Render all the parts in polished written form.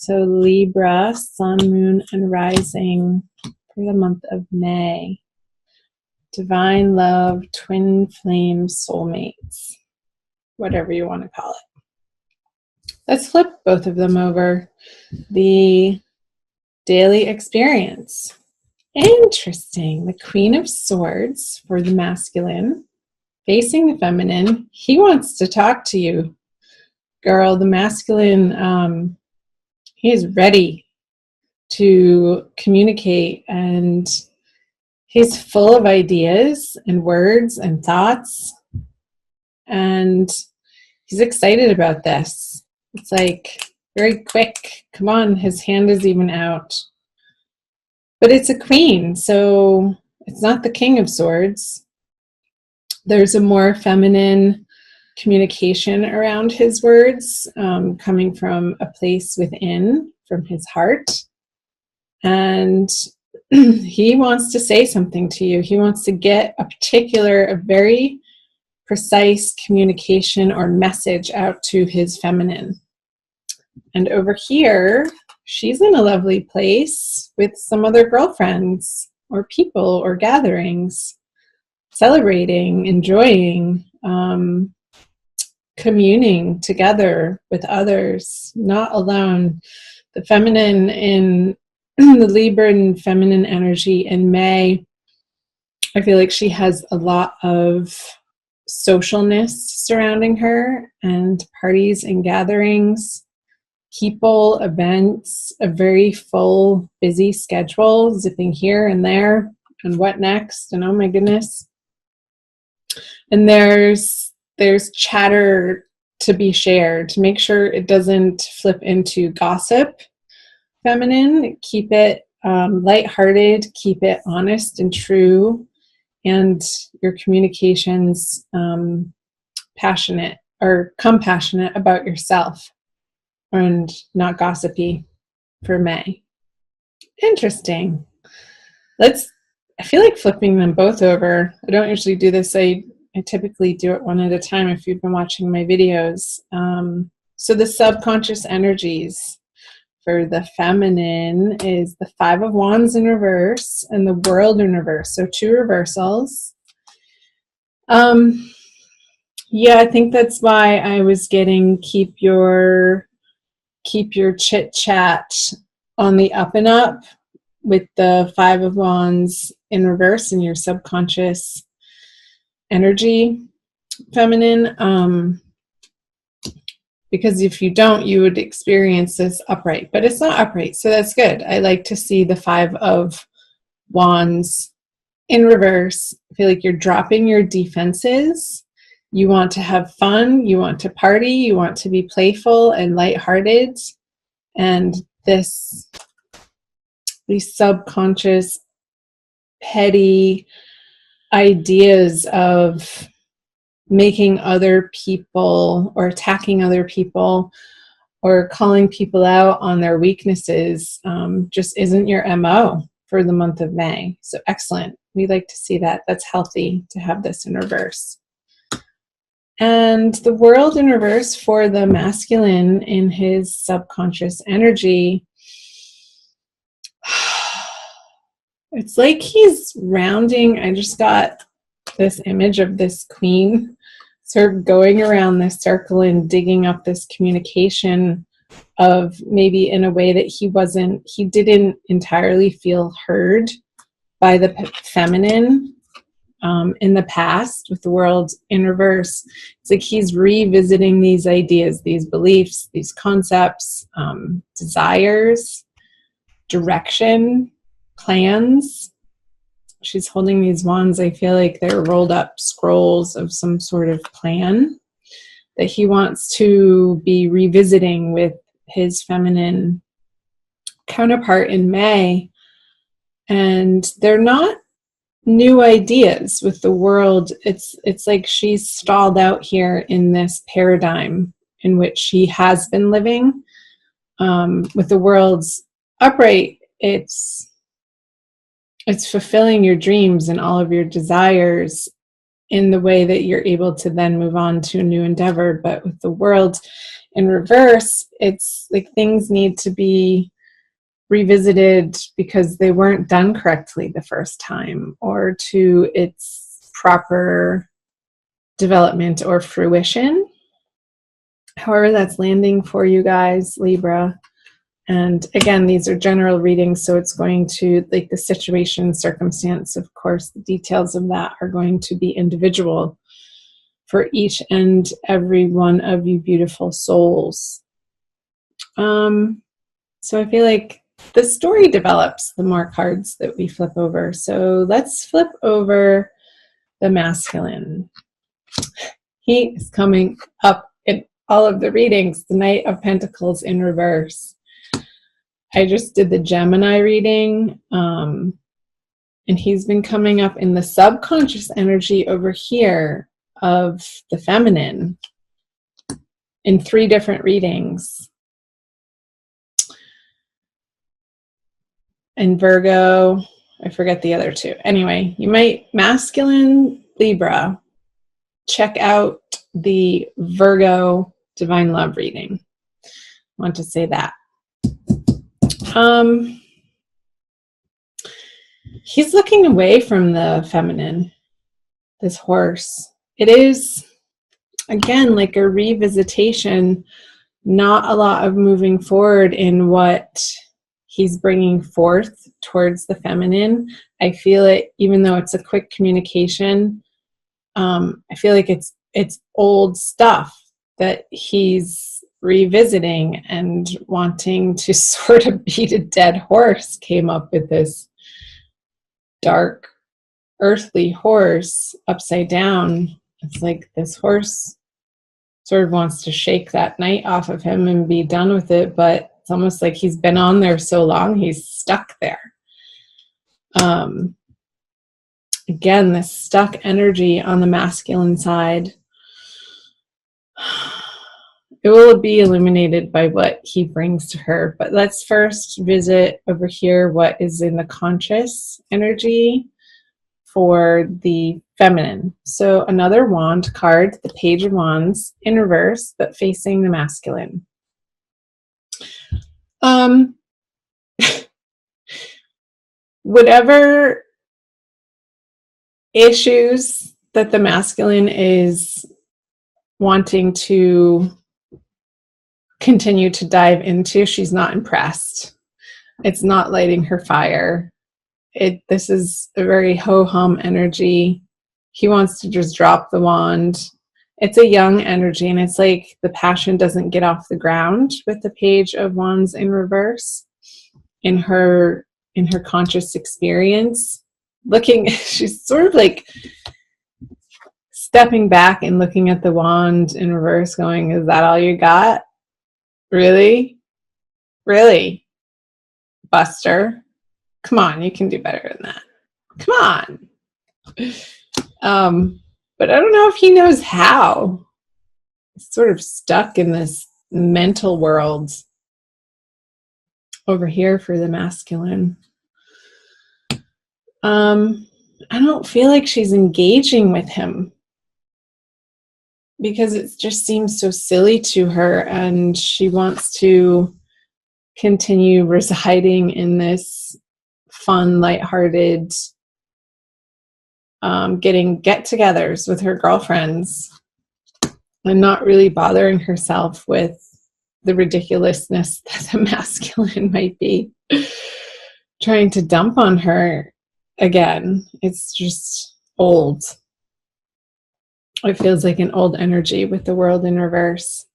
So Libra, sun, moon, and rising for the month of May. Divine love, twin flame, soulmates, whatever you want to call it. Let's flip both of them over. The daily experience. Interesting. The Queen of Swords for the masculine, facing the feminine. He wants to talk to you, girl. The masculine, he is ready to communicate, and he's full of ideas and words and thoughts, and he's excited about this. It's like very quick. Come on, his hand is even out. But it's a queen, so it's not the King of Swords. There's a more feminine communication around his words, coming from a place within, from his heart. And he wants to say something to you. He wants to get a very precise communication or message out to his feminine. And over here, she's in a lovely place with some other girlfriends or people or gatherings, celebrating, enjoying, communing together with others, not alone. The feminine in the Libra and feminine energy in May, I feel like she has a lot of socialness surrounding her, and parties and gatherings, people, events, a very full, busy schedule, zipping here and there, and what next, and oh my goodness. And there's chatter to be shared, to make sure it doesn't flip into gossip. Feminine, keep it lighthearted, keep it honest and true, and your communications passionate or compassionate about yourself, and not gossipy for May. Interesting. I feel like flipping them both over. I don't usually do this. I typically do it one at a time if you've been watching my videos. So the subconscious energies for the feminine is the Five of Wands in reverse and the World in reverse. So two reversals. Yeah, I think that's why I was getting keep your chit chat on the up and up with the Five of Wands in reverse in your subconscious energy, feminine. Because if you don't, you would experience this upright, but it's not upright, so that's good. I like to see the Five of Wands in reverse. I feel like you're dropping your defenses. You want to have fun, you want to party, you want to be playful and lighthearted, and these subconscious, petty ideas of making other people or attacking other people or calling people out on their weaknesses just isn't your MO for the month of May. So excellent. We like to see that. That's healthy to have this in reverse. And the World in reverse for the masculine in his subconscious energy. It's like he's rounding. I just got this image of this queen sort of going around this circle and digging up this communication of maybe in a way that he didn't entirely feel heard by the feminine in the past with the World in reverse. It's like he's revisiting these ideas, these beliefs, these concepts, desires, direction, plans. She's holding these wands. I feel like they're rolled up scrolls of some sort of plan that he wants to be revisiting with his feminine counterpart in May. And they're not new ideas with the World. It's like she's stalled out here in this paradigm in which she has been living. With the World's upright, it's fulfilling your dreams and all of your desires in the way that you're able to then move on to a new endeavor. But with the World, In reverse, it's like things need to be revisited because they weren't done correctly the first time, or to its proper development or fruition. However that's landing for you guys, Libra. And again, these are general readings, so it's going to, like, the situation, circumstance, of course, the details of that are going to be individual for each and every one of you beautiful souls. So I feel like the story develops the more cards that we flip over. So let's flip over the masculine. He is coming up in all of the readings, the Knight of Pentacles in reverse. I just did the Gemini reading, and he's been coming up in the subconscious energy over here of the feminine in 3 different readings. And Virgo, I forget the other 2. Anyway, you might, masculine Libra, check out the Virgo Divine Love reading. I want to say that. He's looking away from the feminine, this horse. It is, again, like a revisitation, not a lot of moving forward in what he's bringing forth towards the feminine. I feel it, even though it's a quick communication, I feel like it's old stuff that he's revisiting and wanting to sort of beat a dead horse. Came up with this dark earthly horse upside down. It's like this horse sort of wants to shake that knight off of him and be done with it, but it's almost like he's been on there so long he's stuck there. Again, this stuck energy on the masculine side, it will be illuminated by what he brings to her. But let's first visit over here what is in the conscious energy for the feminine. So another wand card, the Page of Wands in reverse, but facing the masculine. Whatever issues that the masculine is wanting to continue to dive into, she's not impressed. It's not lighting her fire. This is a very ho-hum energy. He wants to just drop the wand. It's a young energy, and it's like the passion doesn't get off the ground with the Page of Wands in reverse in her conscious experience. She's sort of like stepping back and looking at the wand in reverse going, is that all you got? Really? Really? Buster? Come on, you can do better than that. Come on. But I don't know if he knows how. He's sort of stuck in this mental world over here for the masculine. I don't feel like she's engaging with him because it just seems so silly to her, and she wants to continue residing in this fun, lighthearted, getting get-togethers with her girlfriends and not really bothering herself with the ridiculousness that the masculine might be trying to dump on her again. It's just old. It feels like an old energy with the world in reverse.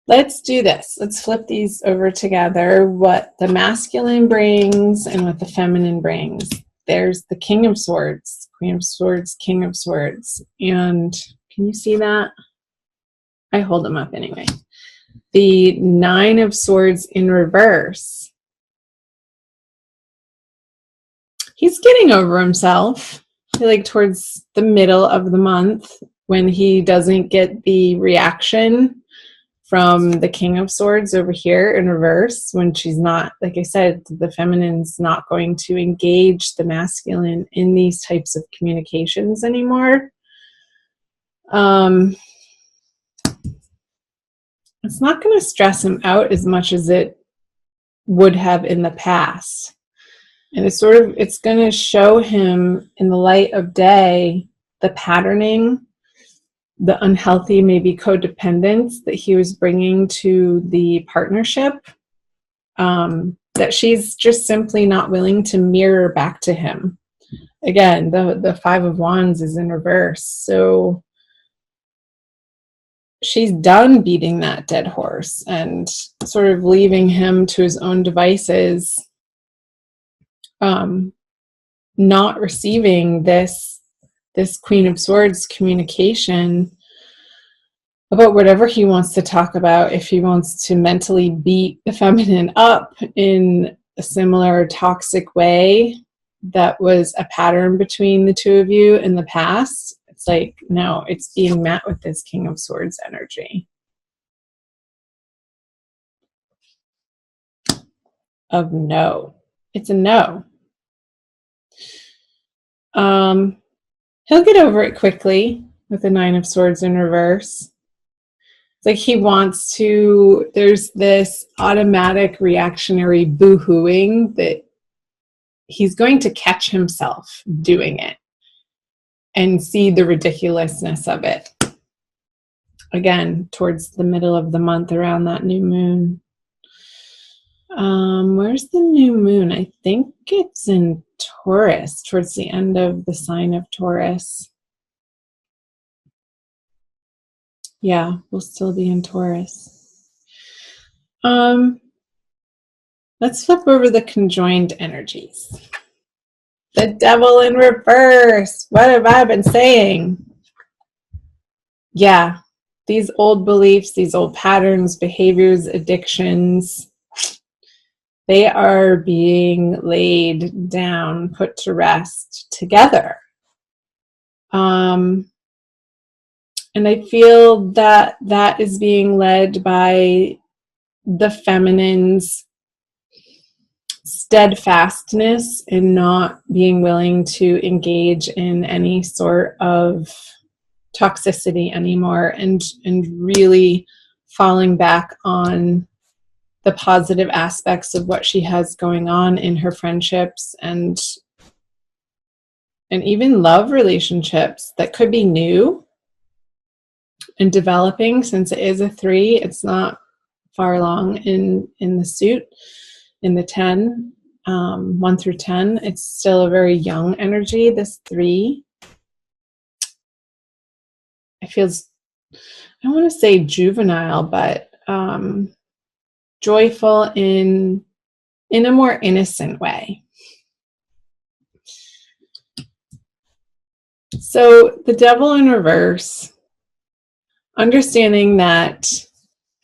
Let's do this. Let's flip these over together. What the masculine brings and what the feminine brings. There's the King of Swords, Queen of Swords, King of Swords. And can you see that? I hold them up anyway. The Nine of Swords in reverse. He's getting over himself. I feel like towards the middle of the month when he doesn't get the reaction from the King of Swords over here in reverse, when she's not, like I said, the feminine's not going to engage the masculine in these types of communications anymore. it's not going to stress him out as much as it would have in the past. And it's going to show him in the light of day the patterning, the unhealthy, maybe codependence that he was bringing to the partnership, that she's just simply not willing to mirror back to him. Again, the Five of Wands is in reverse. So she's done beating that dead horse and sort of leaving him to his own devices, not receiving this Queen of Swords communication about whatever he wants to talk about. If he wants to mentally beat the feminine up in a similar toxic way that was a pattern between the two of you in the past, it's like, no, it's being met with this King of Swords energy of no. It's a no. He'll get over it quickly with the Nine of Swords in reverse. It's like he wants to, there's this automatic reactionary boo-hooing that he's going to catch himself doing it and see the ridiculousness of it. Again, towards the middle of the month, around that new moon. Where's the new moon? I think it's in Taurus, towards the end of the sign of Taurus. Yeah, we'll still be in Taurus. Let's flip over the conjoined energies. The Devil in reverse. What have I been saying? Yeah, these old beliefs, these old patterns, behaviors, addictions, they are being laid down, put to rest together. And I feel that that is being led by the feminine's steadfastness in not being willing to engage in any sort of toxicity anymore, and really falling back on the positive aspects of what she has going on in her friendships and even love relationships that could be new and developing. Since it is a 3, it's not far along in the suit, in the 10, 1 through 10. It's still a very young energy, this 3. It feels, I don't want to say juvenile, but joyful in a more innocent way. So the Devil in reverse, understanding that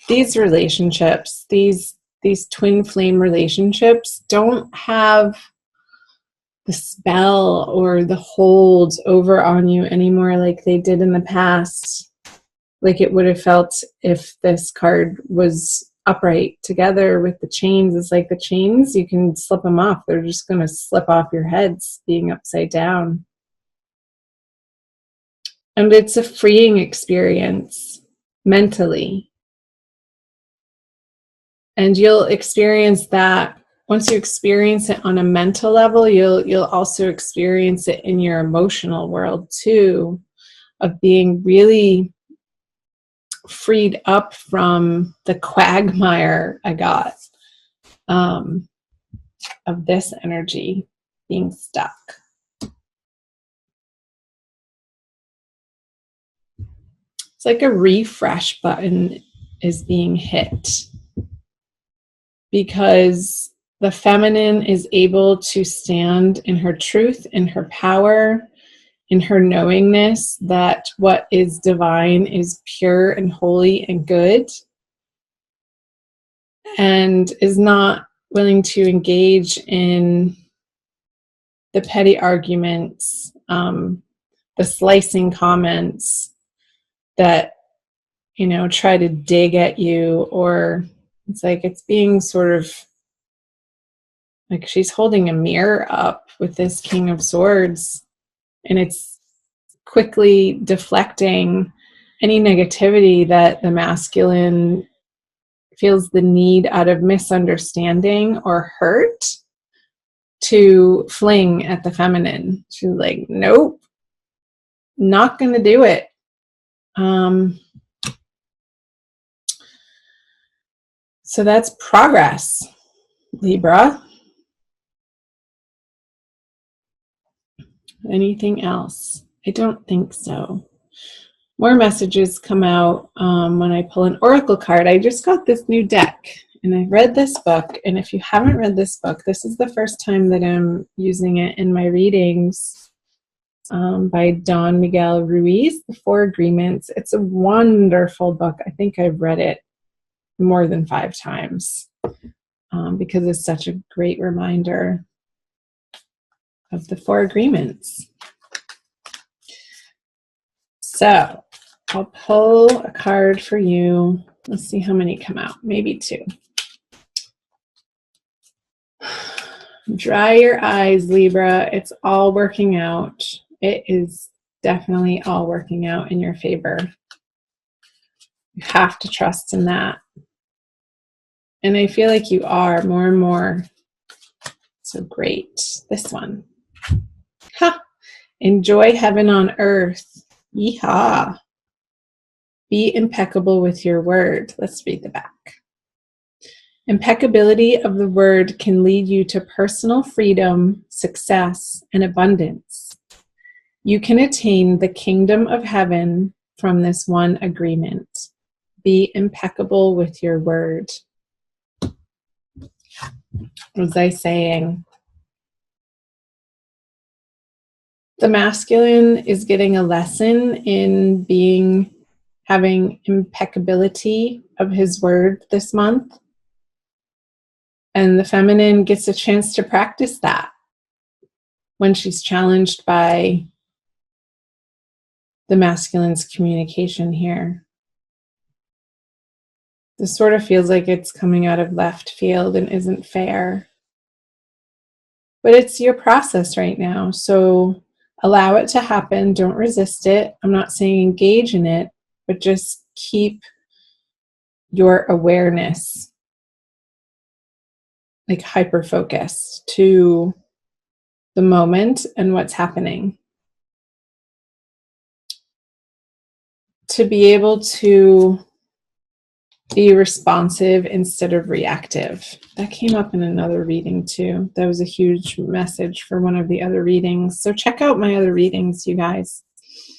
these relationships, these twin flame relationships, don't have the spell or the hold over on you anymore like they did in the past, like it would have felt if this card was upright together with the chains. It's like the chains, you can slip them off. They're just going to slip off your heads being upside down. And it's a freeing experience mentally. And you'll experience that. Once you experience it on a mental level, you'll also experience it in your emotional world too, of being really freed up from the quagmire I got of this energy being stuck. It's like a refresh button is being hit, because the feminine is able to stand in her truth, in her power, in her knowingness that what is divine is pure and holy and good, and is not willing to engage in the petty arguments, the slicing comments that, try to dig at you. Or it's like it's being sort of like she's holding a mirror up with this King of Swords, and it's quickly deflecting any negativity that the masculine feels the need out of misunderstanding or hurt to fling at the feminine. She's like, nope, not going to do it. So that's progress, Libra. Anything else? I don't think so. More messages come out when I pull an oracle card. I just got this new deck and I read this book. And if you haven't read this book, this is the first time that I'm using it in my readings, by Don Miguel Ruiz, The Four Agreements. It's a wonderful book. I think I've read it more than 5 times because it's such a great reminder of the 4 agreements. So I'll pull a card for you. Let's see how many come out. Maybe 2. Dry your eyes, Libra. It's all working out. It is definitely all working out in your favor. You have to trust in that. And I feel like you are more and more. So great. This one. Ha! Enjoy heaven on earth. Yeehaw. Be impeccable with your word. Let's read the back. Impeccability of the word can lead you to personal freedom, success, and abundance. You can attain the kingdom of heaven from this one agreement. Be impeccable with your word. What was I saying? The masculine is getting a lesson in having impeccability of his word this month. And the feminine gets a chance to practice that when she's challenged by the masculine's communication here. This sort of feels like it's coming out of left field and isn't fair. But it's your process right now, so allow it to happen. Don't resist it. I'm not saying engage in it, but just keep your awareness like hyper-focused to the moment and what's happening. To be able to be responsive instead of reactive. That came up in another reading too. That was a huge message for one of the other readings. So check out my other readings, you guys.